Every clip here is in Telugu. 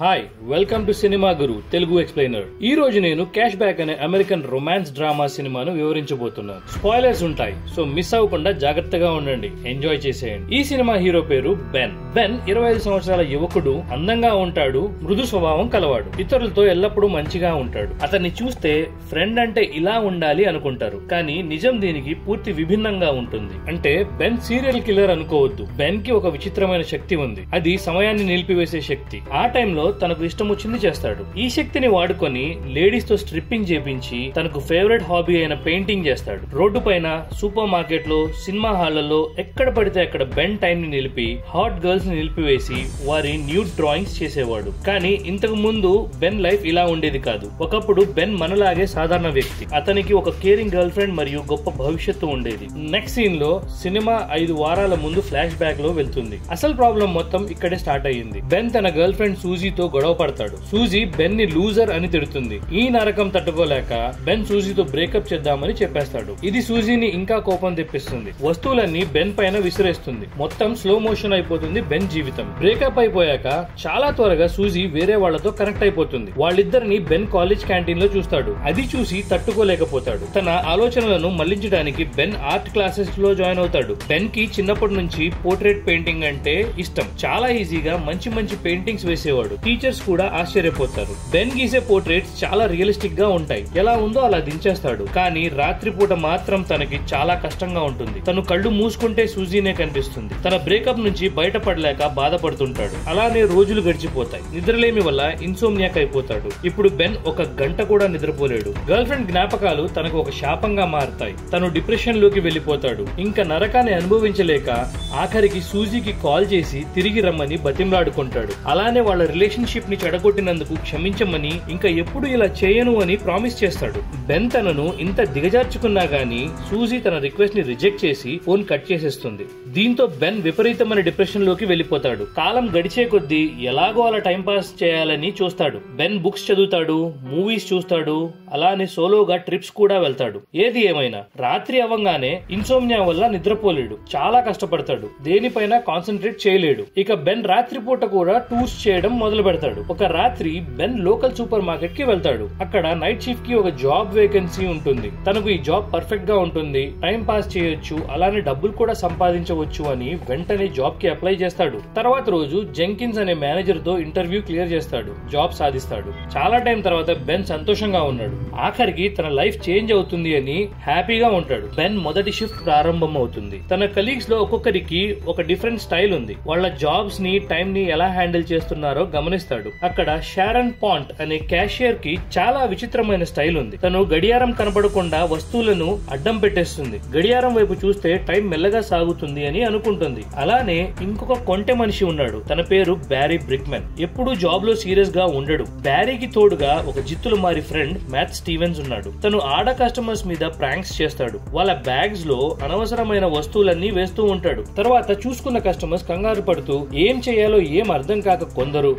Hi welcome to cinema Guru Telugu explainer. ఈ రోజు నేను క్యాష్ బ్యాక్ అనే అమెరికన్ రొమాన్స్ డ్రామా సినిమాను వివరించబోతున్నాను. స్పాయిలర్స్ ఉంటాయి, సో మిస్ అవ్వకుండా జాగ్రత్తగా ఉండండి, ఎంజాయ్ చేసేయండి. ఈ సినిమా హీరో పేరు బెన్. 25 సంవత్సరాల యువకుడు, అందంగా ఉంటాడు, మృదు స్వభావం కలవాడు, ఇతరులతో ఎల్లప్పుడూ మంచిగా ఉంటాడు. అతన్ని చూస్తే ఫ్రెండ్ అంటే ఇలా ఉండాలి అనుకుంటారు, కానీ నిజం దీనికి పూర్తి విభిన్నంగా ఉంటుంది. అంటే బెన్ సీరియల్ కిల్లర్ అనుకోవద్దు. బెన్ కి ఒక విచిత్రమైన శక్తి ఉంది, అది సమయాన్ని నిలిపివేసే శక్తి. ఆ టైంలో తనకు ఇష్టం వచ్చింది చేస్తాడు. ఈ శక్తిని వాడుకొని లేడీస్ తో స్ట్రిప్పింగ్ చేపించి తనకు ఫేవరెట్ హాబీ అయిన పెయింటింగ్ చేస్తాడు. రోడ్డు పైన, సూపర్ మార్కెట్ లో, సినిమా హాళ్లలో ఎక్కడ పడితే అక్కడ బెన్ టైం ని నిలిపి హాట్ గర్ల్స్ ని నిలిపివేసి వారి న్యూడ్ డ్రాయింగ్స్ చేసేవాడు. కానీ ఇంతకు ముందు బెన్ లైఫ్ ఇలా ఉండేది కాదు. ఒకప్పుడు బెన్ మనలాగే సాధారణ వ్యక్తి. అతనికి ఒక కేరింగ్ గర్ల్ ఫ్రెండ్ మరియు గొప్ప భవిష్యత్తు ఉండేది. నెక్స్ట్ సీన్ లో సినిమా 5 వారాల ముందు ఫ్లాష్ బ్యాక్ లో వెళ్తుంది. అసలు ప్రాబ్లం మొత్తం ఇక్కడే స్టార్ట్ అయ్యింది. బెన్ తన గర్ల్ ఫ్రెండ్ సూజీతో గొడవ పడతాడు. సూజీ బెన్ ని లూజర్ అని తిడుతుంది. ఈ నరకం తట్టుకోలేక బెన్ సూజీతో బ్రేకప్ చేద్దామని చెప్పేస్తాడు. ఇది సూజీని ఇంకా కోపం తెప్పిస్తుంది. వస్తువులన్నీ బెన్ పైన విసిరేస్తుంది. మొత్తం స్లో మోషన్ అయిపోతుంది బెన్ జీవితం. బ్రేకప్ అయిపోయాక చాలా త్వరగా సూజీ వేరే వాళ్లతో కనెక్ట్ అయిపోతుంది. వాళ్ళిద్దరిని బెన్ కాలేజ్ క్యాంటీన్ లో చూస్తాడు. అది చూసి తట్టుకోలేకపోతాడు. తన ఆలోచనలను మళ్లించడానికి బెన్ ఆర్ట్ క్లాసెస్ లో జాయిన్ అవుతాడు. బెన్ కి చిన్నప్పటి నుంచి పోర్ట్రేట్ పెయింటింగ్ అంటే ఇష్టం. చాలా ఈజీగా మంచి మంచి పెయింటింగ్స్ వేసేవాడు. టీచర్స్ కూడా ఆశ్చర్యపోతారు. బెన్ గీసే పోర్ట్రేట్స్ చాలా రియలిస్టిక్ గా ఉంటాయి. ఎలా ఉందో అలా దించేస్తాడు. కానీ రాత్రిపూట మాత్రం తనకి చాలా కష్టంగా ఉంటుంది. తను కళ్ళు మూసుకుంటే సూజీనే కనిపిస్తుంది. తన బ్రేకప్ నుంచి బయటపడలేక బాధపడుతుంటాడు. అలానే రోజులు గడిచిపోతాయి. నిద్రలేమి వల్ల ఇన్సోమ్నియాక్ అయిపోతాడు. ఇప్పుడు బెన్ 1 గంట కూడా నిద్రపోలేడు. గర్ల్ ఫ్రెండ్ జ్ఞాపకాలు తనకు ఒక శాపంగా మారుతాయి. తను డిప్రెషన్ లోకి వెళ్లిపోతాడు. ఇంకా నరకాన్ని అనుభవించలేక ఆఖరికి సూజీకి కాల్ చేసి తిరిగి రమ్మని బతిమలాడుకుంటాడు. అలానే వాళ్ళ రిలేషన్షిప్ ని చెడగొట్టినందుకు క్షమించమని, ఇంకా ఎప్పుడు ఇలా చేయను అని ప్రామిస్ చేస్తాడు. బెన్ తనను ఇంత దిగజార్చుకున్నా గానీ సూజీ తన రిక్వెస్ట్ ని రిజెక్ట్ చేసి ఫోన్ కట్ చేసేస్తుంది. దీంతో బెన్ విపరీతమైన డిప్రెషన్ లోకి వెళ్లిపోతాడు. కాలం గడిచే కొద్దీ ఎలాగో అలా టైం పాస్ చేయాలని చూస్తాడు. బెన్ బుక్స్ చదువుతాడు, మూవీస్ చూస్తాడు, అలానే సోలోగా ట్రిప్స్ కూడా వెళ్తాడు. ఏది ఏమైనా రాత్రి అవ్వగానే ఇన్సోమ్నియా వల్ల నిద్రపోలేడు. చాలా కష్టపడతాడు. దేనిపైన కాన్సన్ట్రేట్ చేయలేడు. ఇక బెన్ రాత్రిపూట కూడా టూర్స్ చేయడం మొదలు పెడతాడు. ఒక రాత్రి బెన్ లోకల్ సూపర్ మార్కెట్ కి వెళ్తాడు. అక్కడ నైట్ షిఫ్ట్ కి ఒక జాబ్ వేకెన్సీ ఉంటుంది. తనకు ఈ జాబ్ పర్ఫెక్ట్ గా ఉంటుంది, టైం పాస్ చేయొచ్చు, అలానే డబ్బులు కూడా సంపాదించవచ్చు అని వెంటనే జాబ్ కి అప్లై చేస్తాడు. తర్వాత రోజు జెంకిన్స్ అనే మేనేజర్ తో ఇంటర్వ్యూ క్లియర్ చేస్తాడు. జాబ్ సాధిస్తాడు. చాలా టైం తర్వాత బెన్ సంతోషంగా ఉన్నాడు. ఆఖరికి తన లైఫ్ చేంజ్ అవుతుంది అని హ్యాపీగా ఉంటాడు. బెన్ మొదటి షిఫ్ట్ ప్రారంభం అవుతుంది. తన కలీగ్స్ లో ఒక్కొక్కరికి ఒక డిఫరెంట్ స్టైల్ ఉంది. వాళ్ళ జాబ్స్ ని, టైం ని ఎలా హ్యాండిల్ చేస్తున్నారో గమనిస్తాడు. అక్కడ షారన్ పాంట్ అనే క్యాషియర్ కి చాలా విచిత్రమైన స్టైల్ ఉంది. తను గడియారం కనబడకుండా వస్తువులను అడ్డం పెట్టేస్తుంది. గడియారం వైపు చూస్తే టైం మెల్లగా సాగుతుంది అని అనుకుంటుంది. అలానే ఇంకొక కొంటె మనిషి ఉన్నాడు. తన పేరు బ్యారీ బ్రిక్మెన్. ఎప్పుడూ జాబ్ లో సీరియస్ గా ఉండడు. బ్యారీకి తోడుగా ఒక జిత్తులు మారి ఫ్రెండ్ మ్యాథ్ స్టీవెన్స్ ఉన్నాడు. తను ఆడ కస్టమర్స్ మీద ప్రాంక్స్ చేస్తాడు. వాళ్ళ బ్యాగ్స్ లో అనవసరమైన వస్తువులన్నీ వేస్తూ ఉంటాడు. తర్వాత చూసుకున్న కస్టమర్స్ కంగారు పడుతూ ఏం చేయాలో ఏం అర్థం కాక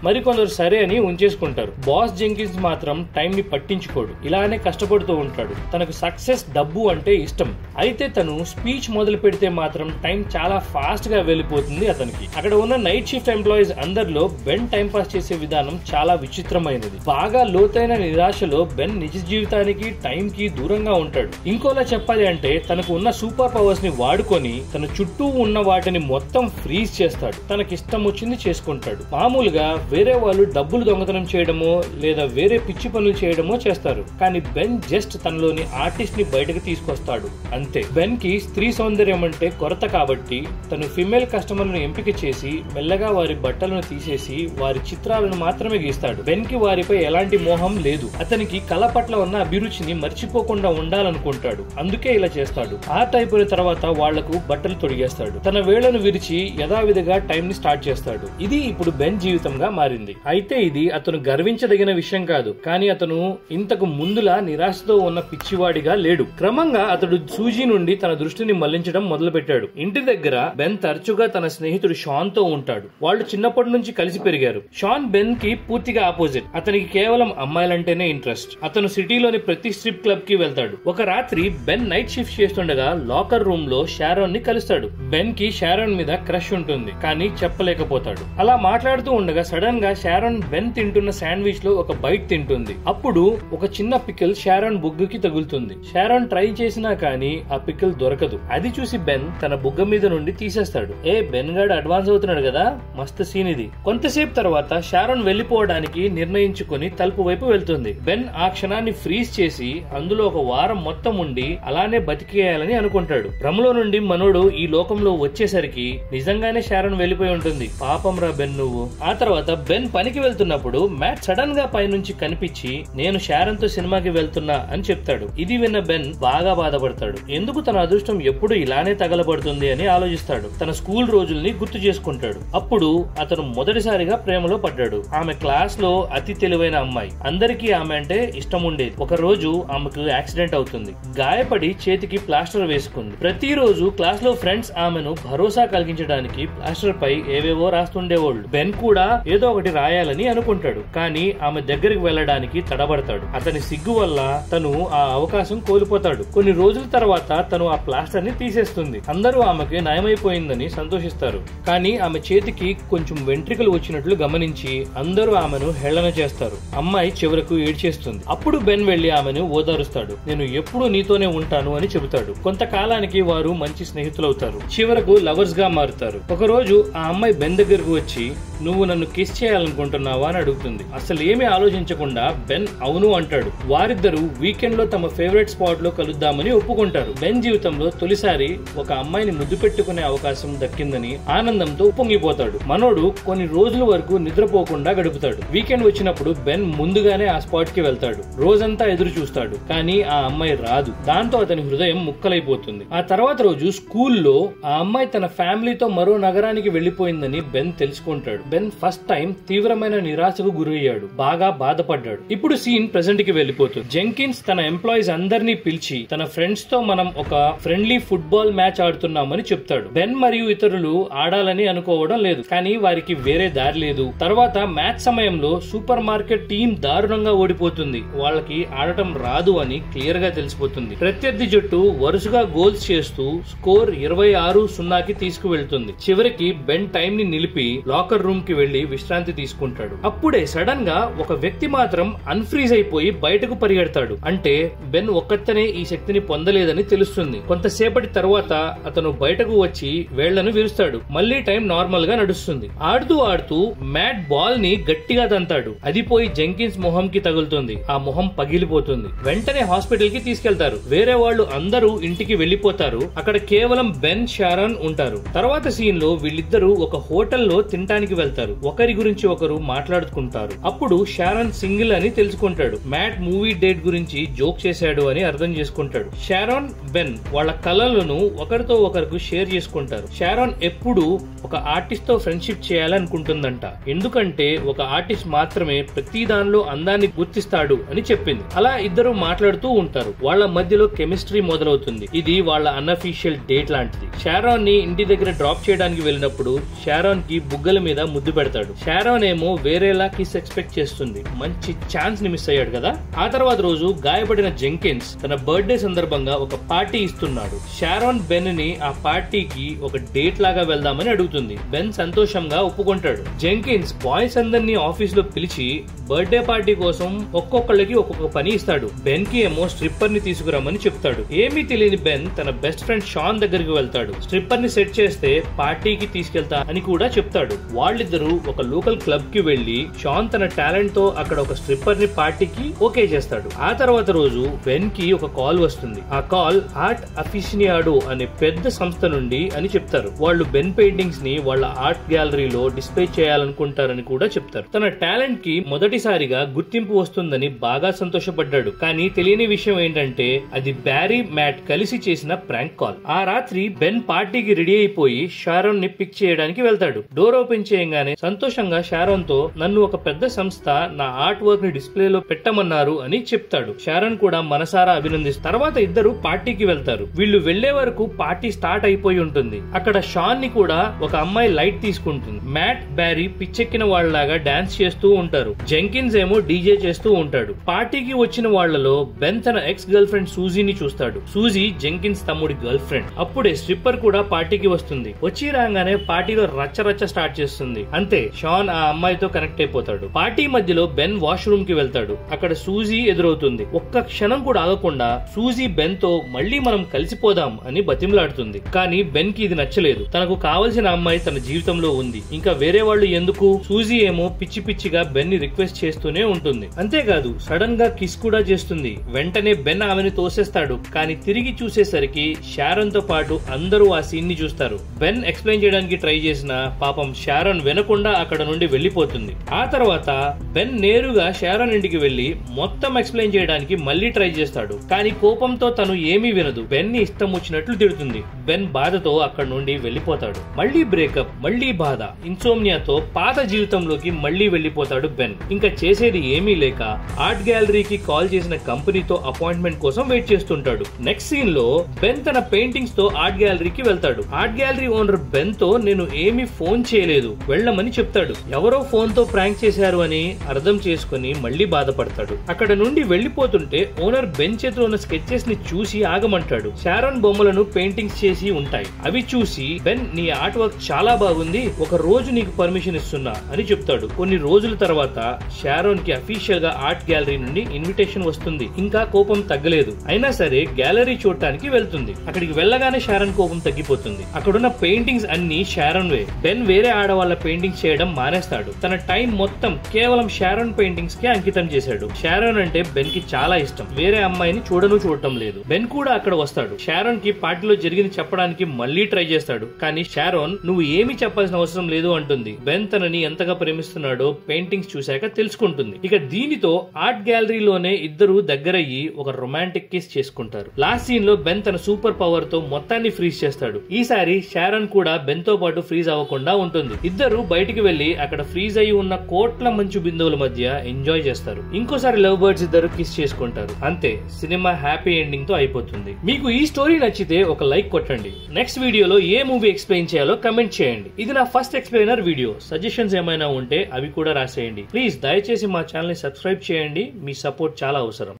మరికొందరు సరే అని ఉంచేసుకుంటారు. బాస్ జెంకిన్స్ మాత్రం టైం ని పట్టించుకోడు. ఇలానే కష్టపడుతూ ఉంటాడు. తనకు సక్సెస్, డబ్బు అంటే ఇష్టం. అయితే తను స్పీచ్ మొదలు పెడితే మాత్రం టైం చాలా ఫాస్ట్ గా వెళ్లిపోతుంది అతనికి. అక్కడ ఉన్న నైట్ షిఫ్ట్ ఎంప్లాయీస్ అందరిలో బెన్ టైం పాస్ చేసే విధానం చాలా విచిత్రమైనది. బాగా లోతైన నిరాశలో బెన్ నిజ జీవితానికి, టైం కి దూరంగా ఉంటాడు. ఇంకోలా చెప్పాలి అంటే తనకు ఉన్న సూపర్ పవర్స్ ని వాడుకొని తన చుట్టూ ఉన్న వాటిని మొత్తం ఫ్రీజ్ చేస్తాడు. తనకిష్టం వచ్చింది చేసుకుంటాడు. మామూలుగా వేరే వాళ్ళు డబ్బులు దొంగతనం చేయడమో లేదా వేరే పిచ్చి పనులు చేయడమో చేస్తారు. కానీ బెన్ జస్ట్ తనలోని ఆర్టిస్ట్ ని బయటకు తీసుకొస్తాడు, అంతే. బెన్ కి స్త్రీ సౌందర్యం అంటే కొరత కాబట్టి తను ఫిమేల్ కస్టమర్లను ఎంపిక చేసి మెల్లగా వారి బట్టలను తీసేసి వారి చిత్రాలను మాత్రమే గీస్తాడు. బెన్ కి వారిపై ఎలాంటి మోహం లేదు. అతనికి కళ పట్ల ఉన్న అభిరుచిని మర్చిపోకుండా ఉండాలనుకుంటాడు. అందుకే ఇలా చేస్తాడు. ఆర్ట్ అయిపోయిన తర్వాత వాళ్లకు బట్టలు తొడిగేస్తాడు. తన వేళ్లను విరిచి యథావిధిగా టైం ని స్టార్ట్ చేస్తాడు. ఇది ఇప్పుడు బెన్ జీవితంగా మారింది. అయితే ఇది అతను గర్వించదగిన విషయం కాదు. కానీ అతను ఇంతకు ముందులా నిరాశతో ఉన్న పిచ్చివాడిగా లేడు. క్రమంగా అతడు సూజీ నుండి తన దృష్టిని మళ్లించడం మొదలు పెట్టాడు. ఇంటి దగ్గర బెన్ తరచుగా తన స్నేహితుడు షాన్ తో ఉంటాడు. వాళ్ళు చిన్నప్పటి నుంచి కలిసి పెరిగారు. షాన్ బెన్ కి పూర్తిగా ఆపోజిట్. అతనికి కేవలం అమ్మాయిలంటేనే ఇంట్రెస్ట్. అతను సిటీలోని ప్రతి స్ట్రిప్ క్లబ్ కి వెళ్తాడు. ఒక రాత్రి బెన్ నైట్ షిఫ్ట్ చేస్తుండగా లాకర్ రూమ్ లో షారోన్ ని కలుస్తాడు. బెన్ కి షారోన్ మీద క్రష్ ఉంటుంది, కానీ చెప్పలేకపోతాడు. అలా మాట్లాడుతూ ఉండగా సడన్ గా గా షారోన్ బెన్ తింటున్న శాండ్విచ్ లో ఒక బైట్ తింటుంది. అప్పుడు ఒక చిన్న పికిల్ షారోన్ బుగ్గకి తగులుతుంది. షారోన్ ట్రై చేసినా కానీ ఆ పికిల్ దొరకదు. అది చూసి బెన్ తన బుగ్గ మీద నుండి తీసేస్తాడు. బెన్ గాడు అడ్వాన్స్ అవుతున్నాడు కదా, మస్తు సీన్ ఇది. కొంతసేపు తర్వాత షారోన్ వెళ్లిపోవడానికి నిర్ణయించుకుని తలుపు వైపు వెళ్తుంది. బెన్ ఆ క్షణాన్ని ఫ్రీజ్ చేసి అందులో ఒక వారం మొత్తం ఉండి అలానే బతికేయాలని అనుకుంటాడు. భ్రమలో నుండి మనోడు ఈ లోకంలో వచ్చేసరికి నిజంగానే షారోన్ వెళ్లిపోయి ఉంటుంది. పాపం రా బెన్ నువ్వు. ఆ తర్వాత బెన్ పనికి వెళ్తున్నప్పుడు మ్యాట్ సడన్ గా పైనుంచి కనిపించి నేను షారోన్ తో సినిమాకి వెళ్తున్నా అని చెప్తాడు. ఇది విన్న బెన్ బాగా బాధపడతాడు. ఎందుకు తన అదృష్టం ఎప్పుడు ఇలానే తగలబడుతుంది అని ఆలోచిస్తాడు. తన స్కూల్ రోజుల్ని గుర్తు చేసుకుంటాడు. అప్పుడు అతను మొదటిసారిగా ప్రేమలో పడ్డాడు. ఆమె క్లాస్ లో అతి తెలివైన అమ్మాయి. అందరికీ ఆమె అంటే ఇష్టం ఉండేది. ఒక రోజు ఆమెకు యాక్సిడెంట్ అవుతుంది. గాయపడి చేతికి ప్లాస్టర్ వేసుకుంది. ప్రతిరోజు క్లాస్ లో ఫ్రెండ్స్ ఆమెను భరోసా కలిగించడానికి ప్లాస్టర్ పై ఏవేవో రాస్తుండేవాళ్ళు. బెన్ కూడా ఏదో ఒకటి రాయాలని అనుకుంటాడు. కానీ ఆమె దగ్గరికి వెళ్లడానికి తడబడతాడు. అతని సిగ్గు వల్ల తను ఆ అవకాశం కోల్పోతాడు. కొన్ని రోజుల తర్వాత తను ఆ ప్లాస్టర్ ని తీసేస్తుంది. అందరూ ఆమెకి నయమైపోయిందని సంతోషిస్తారు. కానీ ఆమె చేతికి కొంచెం వెంట్రికలు వచ్చినట్లు గమనించి అందరూ ఆమెను హేళన చేస్తారు. అమ్మాయి చివరకు ఏడ్చేస్తుంది. అప్పుడు బెన్ వెళ్లి ఆమెను ఓదారుస్తాడు. నేను ఎప్పుడూ నీతోనే ఉంటాను అని చెబుతాడు. కొంతకాలానికి వారు మంచి స్నేహితులవుతారు. చివరకు లవర్స్ గా మారుతారు. ఒక రోజు ఆ అమ్మాయి బెన్ దగ్గరకు వచ్చి నువ్వు నన్ను కిస్ చేయాలనుకుంటున్నావా అని అడుగుతుంది. అసలు ఏమీ ఆలోచించకుండా బెన్ అవును అంటాడు. వారిద్దరూ వీకెండ్ లో తమ ఫేవరెట్ స్పాట్ లో కలుద్దామని ఒప్పుకుంటారు. బెన్ జీవితంలో తొలిసారి ఒక అమ్మాయిని ముద్దు పెట్టుకునే అవకాశం దక్కిందని ఆనందంతో పొంగిపోతాడు. మనోడు కొన్ని రోజుల వరకు నిద్రపోకుండా గడుపుతాడు. వీకెండ్ వచ్చినప్పుడు బెన్ ముందుగానే ఆ స్పాట్ కి వెళ్తాడు. రోజంతా ఎదురు చూస్తాడు. కానీ ఆ అమ్మాయి రాదు. దాంతో అతని హృదయం ముక్కలైపోతుంది. ఆ తర్వాత రోజు స్కూల్లో ఆ అమ్మాయి తన ఫ్యామిలీతో మరో నగరానికి వెళ్లిపోయిందని బెన్ తెలుసుకుంటాడు. బెన్ ఫస్ట్ టైం తీవ్రమైన నిరాశకు గురయ్యాడు. బాగా బాధపడ్డాడు. ఇప్పుడు సీన్ ప్రెసెంట్ కి వెళ్లిపోతుంది. జెంకిన్స్ తన ఎంప్లాయీస్ అందరినీ పిలిచి తన ఫ్రెండ్స్ తో మనం ఒక ఫ్రెండ్లీ ఫుట్బాల్ మ్యాచ్ ఆడుతున్నామని చెప్తాడు. బెన్ మరియు ఇతరులు ఆడాలని అనుకోవడం లేదు. కానీ వారికి వేరే దారి లేదు. తర్వాత మ్యాచ్ సమయంలో సూపర్ మార్కెట్ టీం దారుణంగా ఓడిపోతుంది. వాళ్ళకి ఆడటం రాదు అని క్లియర్ గా తెలిసిపోతుంది. ప్రత్యర్థి జట్టు వరుసగా గోల్స్ చేస్తూ స్కోర్ 26-0కి తీసుకువెళ్తుంది. చివరికి బెన్ టైం ని నిలిపి లాకర్ రూమ్ కి వెళ్లి విశ్రాంతి తీసుకుంటాడు. అప్పుడే సడన్ గా ఒక వ్యక్తి మాత్రం అన్ఫ్రీజ్ అయిపోయి బయటకు పరిగెడతాడు. అంటే బెన్ ఒక్కతనే ఈ శక్తిని పొందలేదని తెలుస్తుంది. కొంతసేపటి తర్వాత అతను బయటకు వచ్చి వేళ్లను విరుస్తాడు. మళ్లీ టైం నార్మల్ గా నడుస్తుంది. ఆడుతూ ఆడుతూ మ్యాట్ బాల్ ని గట్టిగా తంతాడు. అది పోయి జెంకిన్స్ మొహం కి తగులుతుంది. ఆ మొహం పగిలిపోతుంది. వెంటనే హాస్పిటల్ కి తీసుకెళ్తారు. వేరే వాళ్ళు అందరూ ఇంటికి వెళ్లిపోతారు. అక్కడ కేవలం బెన్, షారోన్ ఉంటారు. తర్వాత సీన్ లో వీళ్ళిద్దరూ ఒక హోటల్లో తినడానికి వెళ్తారు. ఒకరి గురించి ఒకరు మాట్లాడుకుంటారు. అప్పుడు షారోన్ సింగిల్ అని తెలుసుకుంటాడు. మ్యాట్ మూవీ డేట్ గురించి జోక్ చేశాడు అని అర్థం చేసుకుంటాడు. షారోన్, బెన్ వాళ్ళ కలలను ఒకరితో ఒకరికి షేర్ చేసుకుంటారు. షారోన్ ఎప్పుడు ఒక ఆర్టిస్ట్ తో ఫ్రెండ్షిప్ చేయాలనుకుంటుందంట. ఎందుకంటే ఒక ఆర్టిస్ట్ మాత్రమే ప్రతి దానిలో అందాన్ని గుర్తిస్తాడు అని చెప్పింది. అలా ఇద్దరు మాట్లాడుతూ ఉంటారు. వాళ్ళ మధ్యలో కెమిస్ట్రీ మొదలవుతుంది. ఇది వాళ్ళ అన్అఫీషియల్ డేట్ లాంటిది. షారోన్ ని ఇంటి దగ్గర డ్రాప్ చేయడానికి వెళ్ళినప్పుడు షారోన్ కి బుగ్గల మీద ముద్దు పెడతాడు. షారోన్ ఏమో వేరేలా కిస్ ఎక్స్పెక్ట్ చేస్తుంది. మంచి ఛాన్స్ ని మిస్ అయ్యాడు కదా. ఆ తర్వాత రోజు గాయపడిన జెంకిన్స్ తన బర్త్డే సందర్భంగా ఒక పార్టీ ఇస్తున్నాడు. షారోన్ బెన్ ని ఆ పార్టీకి ఒక డేట్ లాగా వెళ్దామని అడుగుతుంది. బెన్ సంతోషంగా ఒప్పుకుంటాడు. జెంకిన్స్ బాయ్స్ అందరినీ ఆఫీస్ లో పిలిచి బర్త్డే పార్టీ కోసం ఒక్కొక్కళ్ళకి ఒక్కొక్క పని ఇస్తాడు. బెన్ కి ఏమో స్ట్రిప్పర్ ని తీసుకురమ్మని చెప్తాడు. ఏమీ తెలియని బెన్ తన బెస్ట్ ఫ్రెండ్ షాన్ దగ్గరికి వెళ్తాడు. స్ట్రిప్పర్ ని సెట్ చేస్తే పార్టీకి తీసుకెళ్తా అని కూడా చెప్తాడు. వాళ్ళిద్దరూ ఒక లోకల్ క్లబ్ కి వెళ్లి షాన్ తన టాలెంట్ తో అక్కడ ఒక స్ట్రిప్పర్ ని పార్టీకి ఓకే చేస్తాడు. ఆ తర్వాత రోజు బెన్ కి ఒక కాల్ వస్తుంది. ఆ కాల్ ఆర్ట్ అఫిషియాడో అనే పెద్ద సంస్థ నుండి అని చెప్తారు. వాళ్ళు బెన్ పెయింటింగ్స్ ని వాళ్ళ ఆర్ట్ గ్యాలరీలో డిస్ప్లే చేయాలనుకుంటారని కూడా చెప్తారు. తన టాలెంట్ కి మొదటిసారిగా గుర్తింపు వస్తుందని బాగా సంతోషపడ్డాడు. కానీ తెలియని విషయం ఏంటంటే అది బ్యారీ, మ్యాట్ కలిసి చేసిన ప్రాంక్ కాల్. ఆ రాత్రి బెన్ పార్టీకి రెడీ అయిపోయి షారోన్ ని పిక్ చేయడానికి వెళ్తాడు. డోర్ ఓపెన్ చేయగానే సంతోషంగా షారోన్ తో నన్ను ఒక పెద్ద సంస్థ నా ఆర్ట్ వర్క్ ని డిస్ప్లేలో పెట్టమన్నారు అని చెప్తాడు. షారోన్ కూడా మనసారా అభినందిస్తారు. తర్వాత ఇద్దరు పార్టీకి వెళ్తారు. వీళ్ళు వెళ్లే వరకు పార్టీ స్టార్ట్ అయిపోయి ఉంటుంది. అక్కడ షాన్ ని కూడా ఒక అమ్మాయి లైట్ తీసుకుంటుంది. మ్యాట్, బ్యారీ పిచ్చెక్కిన వాళ్ళలాగా డాన్స్ చేస్తూ ఉంటారు. జెంకిన్స్ ఏమో డీజే చేస్తూ ఉంటాడు. పార్టీకి వచ్చిన వాళ్లలో బెన్ తన ఎక్స్ గర్ల్ ఫ్రెండ్ సూజీని చూస్తాడు. సూజీ జెంకిన్స్ తమ్ముడి గర్ల్ ఫ్రెండ్. అప్పుడే స్ట్రిప్పర్ కూడా పార్టీకి వస్తుంది. వచ్చి రాగానే పార్టీలో రచ్చ స్టార్ట్ చేస్తుంది. ఉంటుంది. అంతే, షాన్ ఆ అమ్మాయితో కనెక్ట్ అయిపోతాడు. పార్టీ మధ్యలో బెన్ వాష్రూమ్ కి వెళ్తాడు. అక్కడ సూజీ ఎదురవుతుంది. ఒక్క క్షణం కూడా ఆగకుండా సూజీ బెన్ తో మళ్ళీ మనం కలిసిపోదాం అని బతిమలాడుతుంది. కానీ బెన్ కి ఇది నచ్చలేదు. తనకు కావలసిన అమ్మాయి తన జీవితంలో ఉంది, ఇంకా వేరే వాళ్ళు ఎందుకు? సూజీ ఏమో పిచ్చి పిచ్చిగా బెన్ ని రిక్వెస్ట్ చేస్తూనే ఉంటుంది. అంతేకాదు సడన్ గా కిస్ కూడా చేస్తుంది. వెంటనే బెన్ ఆమెను తోసేస్తాడు. కానీ తిరిగి చూసేసరికి షారన్ తో పాటు అందరూ ఆ సీన్ ని చూస్తారు. బెన్ ఎక్స్ప్లెయిన్ చేయడానికి ట్రై చేసిన పాపం షారన్ వినకుండా అక్కడ నుండి వెళ్లిపోతుంది. ఆ తర్వాత బెన్ నేరుగా షారన్ ఇంటికి వెళ్లి మొత్తం ఎక్స్ప్లెయిన్ చేయడానికి మళ్లీ ట్రై చేస్తాడు. కానీ కోపంతో తను ఏమీ వినదు. బెన్ ని ఇష్టం వచ్చినట్లు తిడుతుంది. బెన్ బాధతో అక్కడ నుండి వెళ్లిపోతాడు. మళ్లీ బ్రేకప్, మళ్లీ బాధ, ఇన్సోమ్నియాతో పాత జీవితంలోకి మళ్లీ వెళ్లిపోతాడు బెన్. ఇంకా చేసేది ఏమీ లేక ఆర్ట్ గ్యాలరీకి కాల్ చేసిన కంపెనీతో అపాయింట్మెంట్ కోసం వెయిట్ చేస్తుంటాడు. నెక్స్ట్ సీన్ లో బెన్ తన పెయింటింగ్స్ తో ఆర్ట్ గ్యాలరీకి వెళ్తాడు. ఆర్ట్ గ్యాలరీ ఓనర్ బెన్ తో నేను ఏమీ ఫోన్ చేయలేదు, వెళ్ళమని చెప్తాడు. ఎవరో ఫోన్ తో ప్రాంక్ చేశారు అని అర్థం చేసుకుని మళ్లీ బాధపడతాడు. అక్కడ నుండి వెళ్లిపోతుంటే ఓనర్ బెన్ చేతిలో ఉన్న స్కెచెస్ ని చూసి ఆగమంటాడు. షారన్ బొమ్మలను పెయింటింగ్స్ చేసి ఉంటాయి. అవి చూసి బెన్ నీ ఆర్ట్ వర్క్ చాలా బాగుంది, ఒక రోజు నీకు పర్మిషన్ ఇస్తున్నా అని చెప్తాడు. కొన్ని రోజుల తర్వాత షారోన్ కి అఫీషియల్ గా ఆర్ట్ గ్యాలరీ నుండి ఇన్విటేషన్ వస్తుంది. ఇంకా కోపం తగ్గలేదు. అయినా సరే గ్యాలరీ చూడటానికి వెళ్తుంది. అక్కడికి వెళ్ళగానే షారన్ కోపం తగ్గిపోతుంది. అక్కడున్న పెయింటింగ్స్ అన్ని షారన్ వే. బెన్ వేరే ఆడవాళ్ల పెయింటింగ్స్ చేయడం మానేస్తాడు. తన టైం మొత్తం కేవలం షారన్ పెయింటింగ్స్ కి అంకితం చేశాడు. షారన్ అంటే బెన్ కి చాలా ఇష్టం. వేరే అమ్మాయిని చూడటం లేదు. బెన్ కూడా అక్కడ వస్తాడు. షారన్ కి పార్టీలో జరిగింది చెప్పడానికి మళ్లీ ట్రై చేస్తాడు. కానీ షారోన్ నువ్వు ఏమీ చెప్పాల్సిన అవసరం లేదు అంటుంది. బెన్ తనని ఎంతగా ప్రేమిస్తున్నాడో పెయింటింగ్స్ చూశాక తెలుసుకుంటుంది. ఇక దీనితో ఆర్ట్ గ్యాలరీలోనే ఇద్దరు దగ్గరయ్యి ఒక రొమాంటిక్ కిస్ చేసుకుంటారు. లాస్ట్ సీన్ లో బెన్ తన సూపర్ పవర్ తో మొత్తాన్ని ఫ్రీజ్ చేస్తాడు. ఈసారి షారన్ కూడా బెన్ తో పాటు ఫ్రీజ్ అవ్వకుండా ఉంటుంది. ఇద్దరు బయటికి వెళ్లి అక్కడ ఫ్రీజ్ అయి ఉన్న కోట్ల మంచు బిందువుల మధ్య ఎంజాయ్ చేస్తారు. ఇంకోసారి లవ్ బర్డ్స్ ఇద్దరు కిస్ చేసుకుంటారు. అంతే, సినిమా హ్యాపీ ఎండింగ్ తో అయిపోతుంది. మీకు ఈ స్టోరీ నచ్చితే ఒక లైక్ కొట్టండి. నెక్స్ట్ వీడియోలో ఏ మూవీ ఎక్స్ప్లెయిన్ చేయాలో కమెంట్ చేయండి. ఇది నా ఫస్ట్ ఎక్స్ప్లెయినర్ వీడియో. సజెషన్స్ ఏమైనా ఉంటే అవి కూడా రాసేయండి. ప్లీజ్ దయచేసి మా ఛానల్ ని సబ్స్క్రైబ్ చేయండి. మీ సపోర్ట్ చాలా అవసరం.